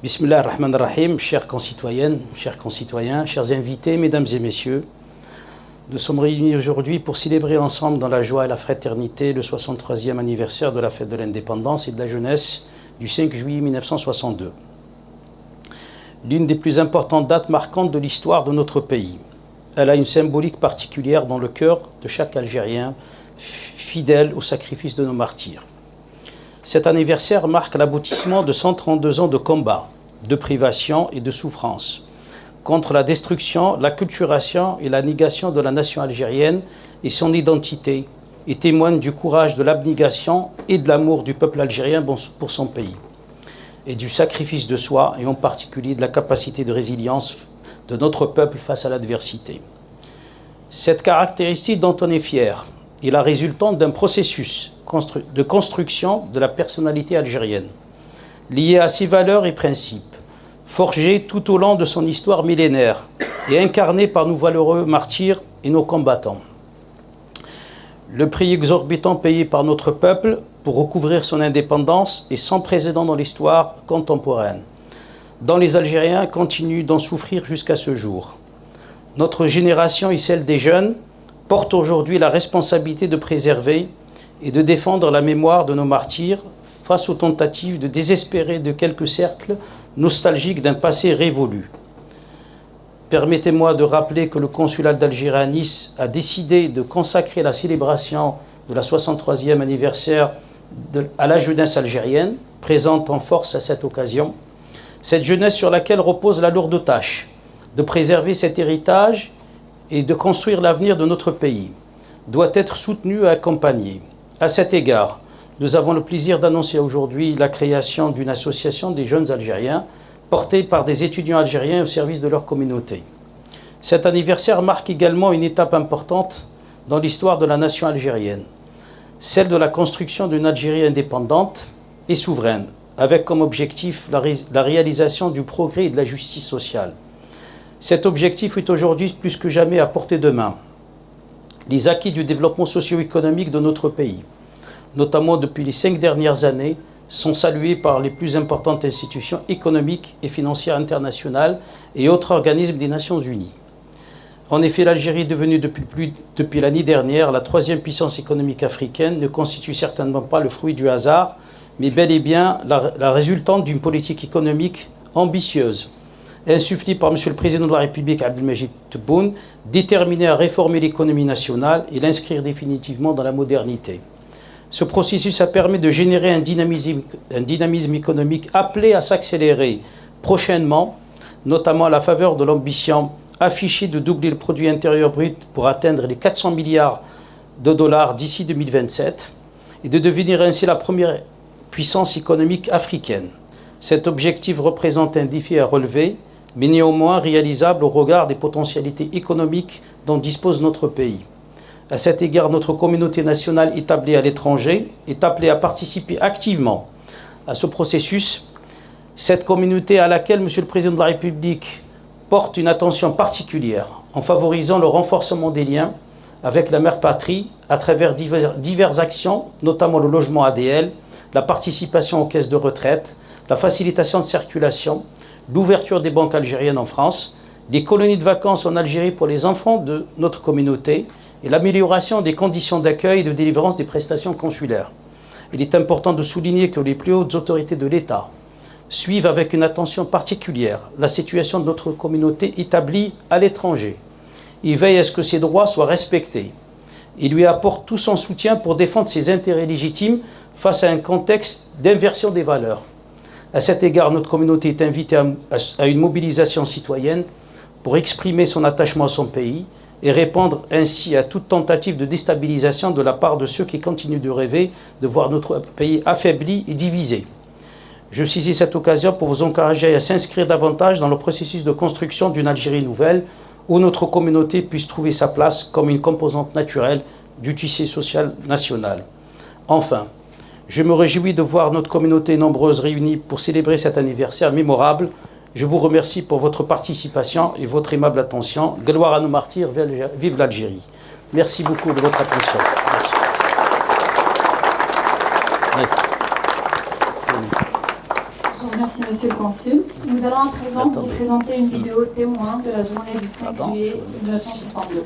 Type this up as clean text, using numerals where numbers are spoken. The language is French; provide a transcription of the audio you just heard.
Bismillah ar-Rahman ar-Rahim, chères concitoyennes, chers concitoyens, chers invités, mesdames et messieurs, nous sommes réunis aujourd'hui pour célébrer ensemble dans la joie et la fraternité le 63e anniversaire de la fête de l'indépendance et de la jeunesse du 5 juillet 1962. L'une des plus importantes dates marquantes de l'histoire de notre pays. Elle a une symbolique particulière dans le cœur de chaque Algérien fidèle au sacrifice de nos martyrs. Cet anniversaire marque l'aboutissement de 132 ans de combat, de privation et de souffrance contre la destruction, l'acculturation et la négation de la nation algérienne et son identité, et témoigne du courage, de l'abnégation et de l'amour du peuple algérien pour son pays, et du sacrifice de soi, et en particulier de la capacité de résilience de notre peuple face à l'adversité. Cette caractéristique dont on est fier est la résultante d'un processus de construction de la personnalité algérienne, liée à ses valeurs et principes, forgés tout au long de son histoire millénaire et incarnés par nos valeureux martyrs et nos combattants. Le prix exorbitant payé par notre peuple pour recouvrir son indépendance est sans précédent dans l'histoire contemporaine, dont les Algériens continuent d'en souffrir jusqu'à ce jour. Notre génération et celle des jeunes portent aujourd'hui la responsabilité de préserver et de défendre la mémoire de nos martyrs face aux tentatives de désespérer de quelques cercles nostalgiques d'un passé révolu. Permettez-moi de rappeler que le consulat d'Algérie à Nice a décidé de consacrer la célébration de la 63e anniversaire à la jeunesse algérienne, présente en force à cette occasion. Cette jeunesse sur laquelle repose la lourde tâche de préserver cet héritage et de construire l'avenir de notre pays, doit être soutenue et accompagnée. À cet égard, nous avons le plaisir d'annoncer aujourd'hui la création d'une association des jeunes Algériens portée par des étudiants algériens au service de leur communauté. Cet anniversaire marque également une étape importante dans l'histoire de la nation algérienne, celle de la construction d'une Algérie indépendante et souveraine, avec comme objectif la réalisation du progrès et de la justice sociale. Cet objectif est aujourd'hui plus que jamais à portée de main. Les acquis du développement socio-économique de notre pays, notamment depuis les 5 dernières années, sont salués par les plus importantes institutions économiques et financières internationales et autres organismes des Nations Unies. En effet, l'Algérie, devenue depuis l'année dernière la 3e puissance économique africaine, ne constitue certainement pas le fruit du hasard, mais bel et bien la résultante d'une politique économique ambitieuse, insufflée par M. le Président de la République, Abdelmajid Tebboune, déterminé à réformer l'économie nationale et l'inscrire définitivement dans la modernité. Ce processus a permis de générer un dynamisme économique appelé à s'accélérer prochainement, notamment à la faveur de l'ambition affichée de doubler le produit intérieur brut pour atteindre les 400 milliards de dollars d'ici 2027 et de devenir ainsi la première puissance économique africaine. Cet objectif représente un défi à relever, mais néanmoins réalisable au regard des potentialités économiques dont dispose notre pays. À cet égard, notre communauté nationale établie à l'étranger est appelée à participer activement à ce processus. Cette communauté à laquelle M. le Président de la République porte une attention particulière en favorisant le renforcement des liens avec la mère patrie à travers diverses actions, notamment le logement ADL, la participation aux caisses de retraite, la facilitation de circulation, l'ouverture des banques algériennes en France, des colonies de vacances en Algérie pour les enfants de notre communauté et l'amélioration des conditions d'accueil et de délivrance des prestations consulaires. Il est important de souligner que les plus hautes autorités de l'État suivent avec une attention particulière la situation de notre communauté établie à l'étranger. Ils veillent à ce que ses droits soient respectés. Ils lui apportent tout son soutien pour défendre ses intérêts légitimes face à un contexte d'inversion des valeurs. À cet égard, notre communauté est invitée à une mobilisation citoyenne pour exprimer son attachement à son pays et répondre ainsi à toute tentative de déstabilisation de la part de ceux qui continuent de rêver de voir notre pays affaibli et divisé. Je saisis cette occasion pour vous encourager à s'inscrire davantage dans le processus de construction d'une Algérie nouvelle où notre communauté puisse trouver sa place comme une composante naturelle du tissu social national. Enfin, je me réjouis de voir notre communauté nombreuse réunie pour célébrer cet anniversaire mémorable. Je vous remercie pour votre participation et votre aimable attention. Gloire à nos martyrs, vive l'Algérie. Merci beaucoup de votre attention. Merci. Je vous remercie, monsieur. Monsieur le Consul. Nous allons à présent vous Attendez. présenter une vidéo témoin de la journée du 5 Pardon, juillet je vais mettre ici. 1962.